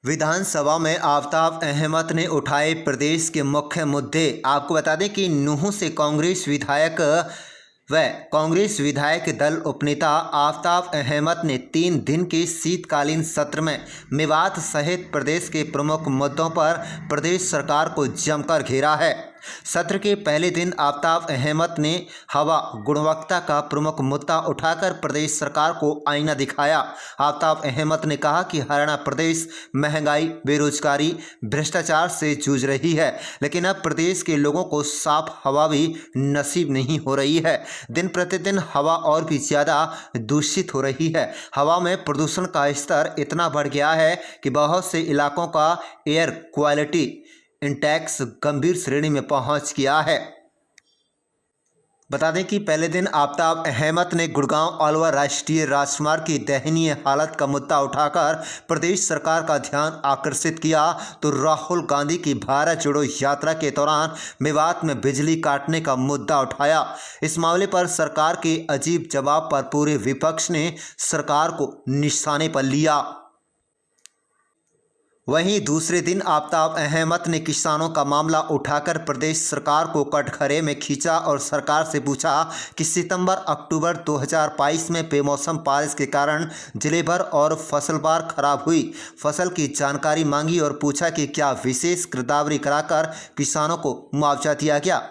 विधानसभा में आफ्ताब अहमद ने उठाए प्रदेश के मुख्य मुद्दे। आपको बता दें कि नूंह से कांग्रेस विधायक दल उपनेता आफ्ताब अहमद ने 3 दिन के शीतकालीन सत्र में मेवात सहित प्रदेश के प्रमुख मुद्दों पर प्रदेश सरकार को जमकर घेरा है। सत्र के पहले दिन आफ्ताब अहमद ने हवा गुणवत्ता का प्रमुख मुद्दा उठाकर प्रदेश सरकार को आईना दिखाया। आफ्ताब अहमद ने कहा कि हरियाणा प्रदेश महंगाई, बेरोजगारी, भ्रष्टाचार से जूझ रही है, लेकिन अब प्रदेश के लोगों को साफ हवा भी नसीब नहीं हो रही है। दिन प्रतिदिन हवा और भी ज़्यादा दूषित हो रही है। हवा में प्रदूषण का स्तर इतना बढ़ गया है कि बहुत से इलाकों का एयर क्वालिटी इंडेक्स गंभीर श्रेणी में पहुंच गया है। बता दें कि पहले दिन आफ्ताब अहमद ने गुड़गांव अलवर राष्ट्रीय राजमार्ग की दयनीय हालत का मुद्दा उठाकर प्रदेश सरकार का ध्यान आकर्षित किया, तो राहुल गांधी की भारत जोड़ो यात्रा के दौरान मेवात में बिजली काटने का मुद्दा उठाया। इस मामले पर सरकार के अजीब जवाब पर पूरे विपक्ष ने सरकार को निशाने पर लिया। वहीं दूसरे दिन आफ्ताब अहमद ने किसानों का मामला उठाकर प्रदेश सरकार को कटघरे में खींचा और सरकार से पूछा कि सितंबर-अक्टूबर 2022 में बेमौसम बारिश के कारण जिले भर और फसलवार खराब हुई। फसल की जानकारी मांगी और पूछा कि क्या विशेष गिरदावरी कराकर किसानों को मुआवजा दिया गया।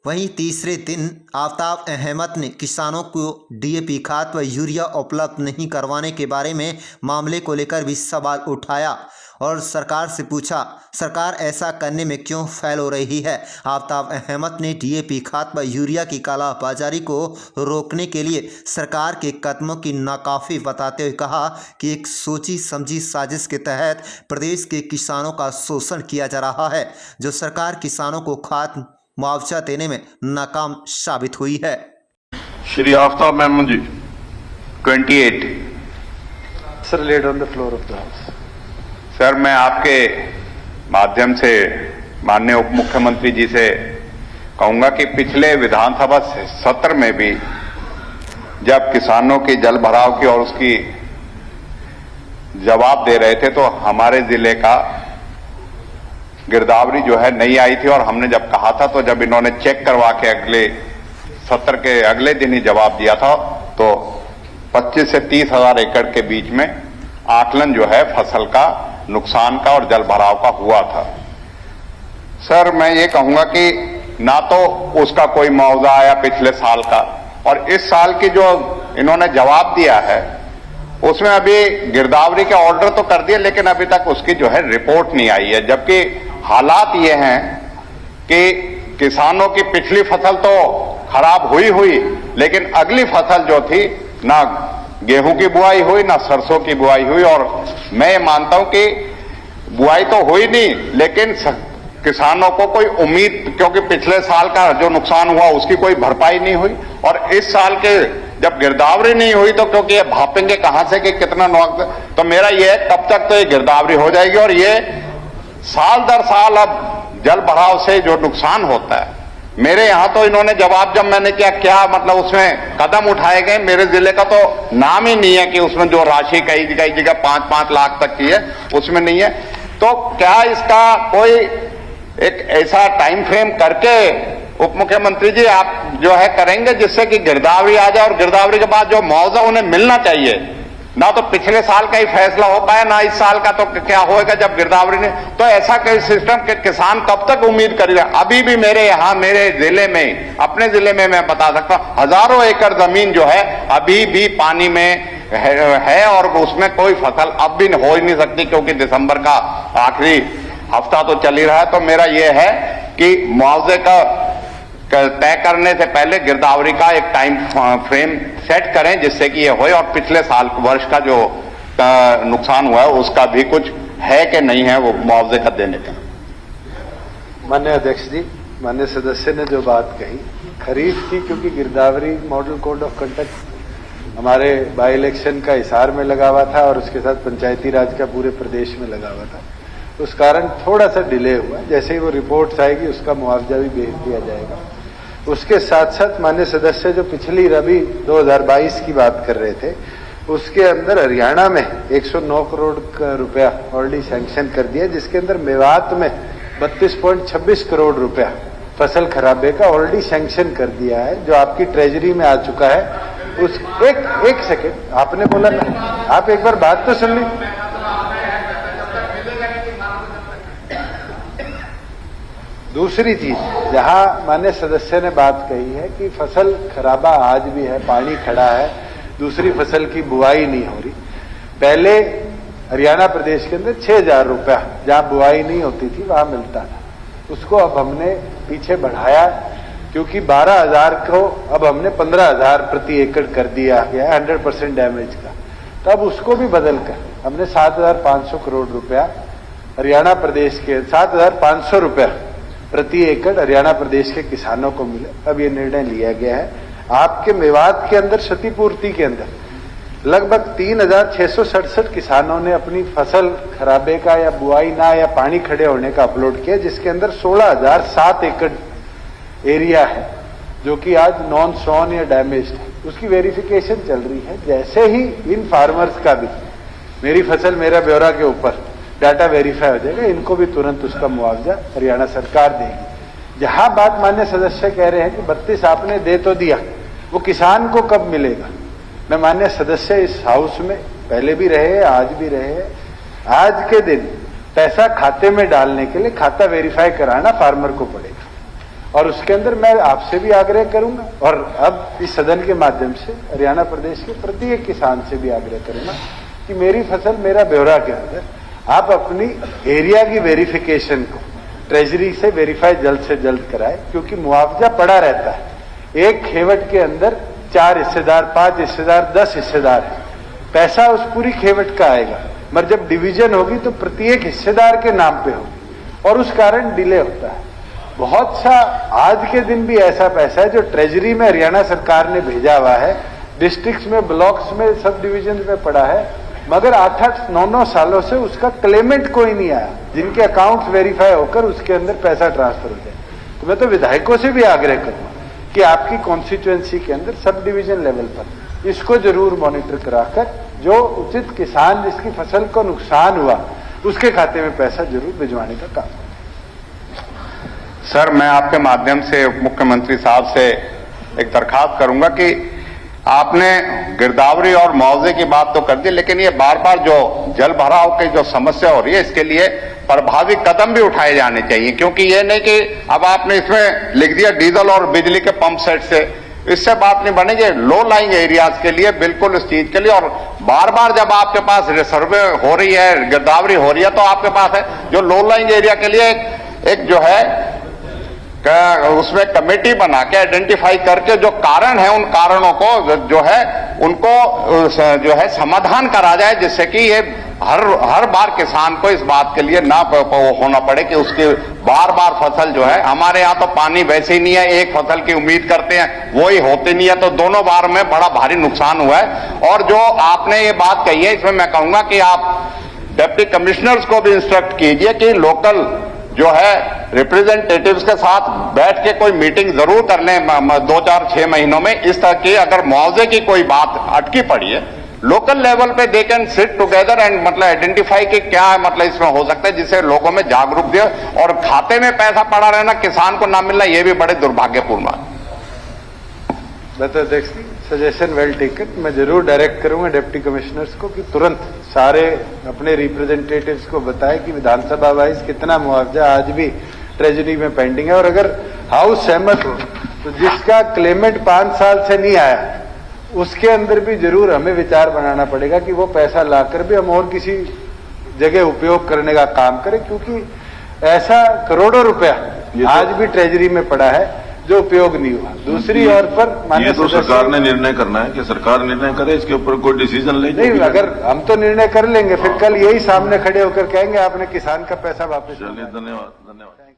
वहीं तीसरे दिन आफ्ताब अहमद ने किसानों को डीएपी खाद व यूरिया उपलब्ध नहीं करवाने के बारे में मामले को लेकर भी सवाल उठाया और सरकार से पूछा, सरकार ऐसा करने में क्यों फेल हो रही है। आफ्ताब अहमद ने डीएपी खाद व यूरिया की कालाबाजारी को रोकने के लिए सरकार के कदमों की नाकाफी बताते हुए कहा कि एक सोची समझी साजिश के तहत प्रदेश के किसानों का शोषण किया जा रहा है, जो सरकार किसानों को खाद मुआवजा देने में नाकाम साबित हुई है। श्री आफ्ताब अहमद जी 28 sir, laid on the floor of the house. Sir, मैं आपके माध्यम से माननीय उप मुख्यमंत्री जी से कहूंगा कि पिछले विधानसभा सत्र में भी जब किसानों के जल भराव की और उसकी जवाब दे रहे थे तो हमारे जिले का गिरदावरी जो है नहीं आई थी, और हमने जब कहा था तो जब इन्होंने चेक करवा के अगले सत्र के अगले दिन ही जवाब दिया था तो 25 से 30 हजार एकड़ के बीच में आकलन जो है फसल का नुकसान का और जल भराव का हुआ था। सर, मैं ये कहूंगा कि ना तो उसका कोई मुआवजा आया पिछले साल का, और इस साल की जो इन्होंने जवाब दिया है उसमें अभी गिरदावरी के ऑर्डर तो कर दिए, लेकिन अभी तक उसकी जो है रिपोर्ट नहीं आई है। जबकि हालात ये हैं कि किसानों की पिछली फसल तो खराब हुई, लेकिन अगली फसल जो थी ना गेहूं की बुआई हुई ना सरसों की बुआई हुई, और मैं ये मानता हूं कि बुआई तो हुई नहीं, लेकिन किसानों को कोई उम्मीद, क्योंकि पिछले साल का जो नुकसान हुआ उसकी कोई भरपाई नहीं हुई, और इस साल के जब गिरदावरी नहीं हुई तो क्योंकि ये भापेंगे कहां से कि कितना नुकसान, तो मेरा ये कब तक तो ये गिरदावरी हो जाएगी, और ये साल दर साल अब जल भराव से जो नुकसान होता है। मेरे यहां तो इन्होंने जवाब जब मैंने किया क्या मतलब उसमें कदम उठाए गए, मेरे जिले का तो नाम ही नहीं है कि उसमें जो राशि कई जगह 5-5 लाख तक की है उसमें नहीं है। तो क्या इसका कोई एक ऐसा टाइम फ्रेम करके उप मुख्यमंत्री जी आप जो है करेंगे जिससे कि गिरदावरी आ जाए, और गिरदावरी के बाद जो मुआवजा उन्हें मिलना चाहिए, ना तो पिछले साल का ही फैसला हो पाया ना इस साल का, तो क्या होएगा जब गिरदावरी ने, तो ऐसा कोई सिस्टम के किसान कब तक उम्मीद करेगा। अभी भी मेरे यहाँ मेरे जिले में, अपने जिले में मैं बता सकता हूँ, हजारों एकड़ जमीन जो है अभी भी पानी में है और उसमें कोई फसल अब भी हो ही नहीं सकती, क्योंकि दिसंबर का आखिरी हफ्ता तो चल ही रहा है। तो मेरा यह है कि मुआवजे का तय करने से पहले गिरदावरी का एक टाइम फ्रेम सेट करें जिससे कि ये होए, और पिछले साल वर्ष का जो नुकसान हुआ है उसका भी कुछ है कि नहीं है वो मुआवजे का देने का। माननीय अध्यक्ष जी, माननीय सदस्य ने जो बात कही खरीफ की, क्योंकि गिरदावरी मॉडल कोड ऑफ कंडक्ट हमारे बाई इलेक्शन का हिसार में लगा हुआ था और उसके साथ पंचायती राज का पूरे प्रदेश में लगा हुआ था, उस कारण थोड़ा सा डिले हुआ। जैसे ही वो रिपोर्ट्स आएगी उसका मुआवजा भी भेज दिया जाएगा। उसके साथ साथ माननीय सदस्य जो पिछली रबी 2022 की बात कर रहे थे, उसके अंदर हरियाणा में 109 करोड़ का रुपया ऑलरेडी सैंक्शन कर दिया, जिसके अंदर मेवात में 32.26 करोड़ रुपया फसल खराबे का ऑलरेडी सैंक्शन कर दिया है, जो आपकी ट्रेजरी में आ चुका है। उस एक सेकेंड, आपने बोला ना, आप एक बार बात तो सुन ली। दूसरी चीज, जहां माननीय सदस्य ने बात कही है कि फसल खराबा आज भी है, पानी खड़ा है, दूसरी फसल की बुआई नहीं हो रही। पहले हरियाणा प्रदेश के अंदर 6,000 रुपया जहां बुआई नहीं होती थी वहां मिलता था, उसको अब हमने पीछे बढ़ाया, क्योंकि 12,000 को अब हमने 15,000 प्रति एकड़ कर दिया गया 100% डैमेज का। तब उसको भी बदलकर हमने 7,500 करोड़ रुपया हरियाणा प्रदेश के 7,500 रुपया प्रति एकड़ हरियाणा प्रदेश के किसानों को मिले। अब ये निर्णय लिया गया है। आपके मेवात के अंदर क्षतिपूर्ति के अंदर लगभग 3,667 किसानों ने अपनी फसल खराबे का या बुआई ना या पानी खड़े होने का अपलोड किया, जिसके अंदर 16,007 एकड़ एरिया है जो कि आज नॉन सॉन या डैमेज्ड है, उसकी वेरिफिकेशन चल रही है। जैसे ही इन फार्मर्स का भी मेरी फसल मेरा ब्यौरा के ऊपर डाटा वेरीफाई हो जाएगा, इनको भी तुरंत उसका मुआवजा हरियाणा सरकार देगी। जहां बात मान्य सदस्य कह रहे हैं कि 32 आपने दे तो दिया, वो किसान को कब मिलेगा? मैं मान्य सदस्य इस हाउस में पहले भी रहे, आज भी रहे, आज के दिन पैसा खाते में डालने के लिए खाता वेरीफाई कराना फार्मर को पड़ेगा। और उसके अंदर मैं आपसे भी आग्रह करूंगा और अब इस सदन के माध्यम से हरियाणा प्रदेश के प्रत्येक किसान से भी आग्रह करूंगा कि मेरी फसल मेरा ब्यौरा के अंदर आप अपनी एरिया की वेरिफिकेशन को ट्रेजरी से वेरीफाई जल्द से जल्द कराएं, क्योंकि मुआवजा पड़ा रहता है। एक खेवट के अंदर 4 हिस्सेदार, 5 हिस्सेदार, 10 हिस्सेदार है, पैसा उस पूरी खेवट का आएगा, मगर जब डिवीजन होगी तो प्रत्येक हिस्सेदार के नाम पे होगी और उस कारण डिले होता है। बहुत सा आज के दिन भी ऐसा पैसा है जो ट्रेजरी में हरियाणा सरकार ने भेजा हुआ है, डिस्ट्रिक्ट्स में, ब्लॉक्स में, सब डिविजन में पड़ा है, मगर 8-8, 9-9 सालों से उसका क्लेमेंट कोई नहीं आया, जिनके अकाउंट्स वेरीफाई होकर उसके अंदर पैसा ट्रांसफर हो जाए। तो मैं तो विधायकों से भी आग्रह करूंगा कि आपकी कॉन्स्टिट्यूएंसी के अंदर सब डिवीजन लेवल पर इसको जरूर मॉनिटर कराकर जो उचित किसान जिसकी फसल को नुकसान हुआ उसके खाते में पैसा जरूर भिजवाने का काम। सर, मैं आपके माध्यम से उप मुख्यमंत्री साहब से एक दरखास्त करूंगा कि आपने गिरदावरी और मुआवजे की बात तो कर दी, लेकिन ये बार बार जो जल भराव की जो समस्या हो रही है, इसके लिए प्रभावी कदम भी उठाए जाने चाहिए। क्योंकि ये नहीं कि अब आपने इसमें लिख दिया डीजल और बिजली के पंप सेट से, इससे बात नहीं बनेगी। लो लाइंग एरियाज के लिए बिल्कुल इस चीज के लिए, और बार बार जब आपके पास सर्वे हो रही है, गिरदावरी हो रही है, तो आपके पास है जो लो लाइंग एरिया के लिए एक जो है उसमें कमेटी बना के आइडेंटिफाई करके जो कारण है, उन कारणों को जो है उनको जो है समाधान करा जाए, जिससे कि ये हर बार किसान को इस बात के लिए ना होना पड़े कि उसकी बार बार फसल जो है, हमारे यहाँ तो पानी वैसे ही नहीं है, एक फसल की उम्मीद करते हैं वो ही होती नहीं है, तो दोनों बार में बड़ा भारी नुकसान हुआ है। और जो आपने ये बात कही है, इसमें मैं कहूंगा कि आप डिप्टी कमिश्नर्स को भी इंस्ट्रक्ट कीजिए कि लोकल जो है रिप्रेजेंटेटिव्स के साथ बैठ के कोई मीटिंग जरूर कर लें 2-4-6 महीनों में। इस तरह की अगर मुआवजे की कोई बात अटकी पड़ी है, लोकल लेवल पे they can sit together and मतलब आइडेंटिफाई कि क्या है, मतलब इसमें हो सकता है, जिससे लोगों में जागरूक दे। और खाते में पैसा पड़ा रहना, किसान को ना मिलना, यह भी बड़े दुर्भाग्यपूर्ण है। बता अध्यक्ष जी, सजेशन वेल टेकन। मैं जरूर डायरेक्ट करूंगा डिप्टी कमिश्नर्स को कि तुरंत सारे अपने रिप्रेजेंटेटिव्स को बताएं कि विधानसभा वाइज कितना मुआवजा आज भी ट्रेजरी में पेंडिंग है, और अगर हाउस सहमत हो तो जिसका क्लेमेंट 5 साल से नहीं आया उसके अंदर भी जरूर हमें विचार बनाना पड़ेगा कि वो पैसा लाकर भी हम और किसी जगह उपयोग करने का काम करें, क्योंकि ऐसा करोड़ों रुपया आज भी ट्रेजरी में पड़ा है जो उपयोग नहीं हुआ। दूसरी ओर पर ये तो सरकार ने निर्णय करना है कि सरकार निर्णय करे, इसके ऊपर कोई डिसीजन ले। नहीं, अगर हम तो निर्णय कर लेंगे, फिर कल यही सामने खड़े होकर कहेंगे आपने किसान का पैसा वापस। चलिए, धन्यवाद।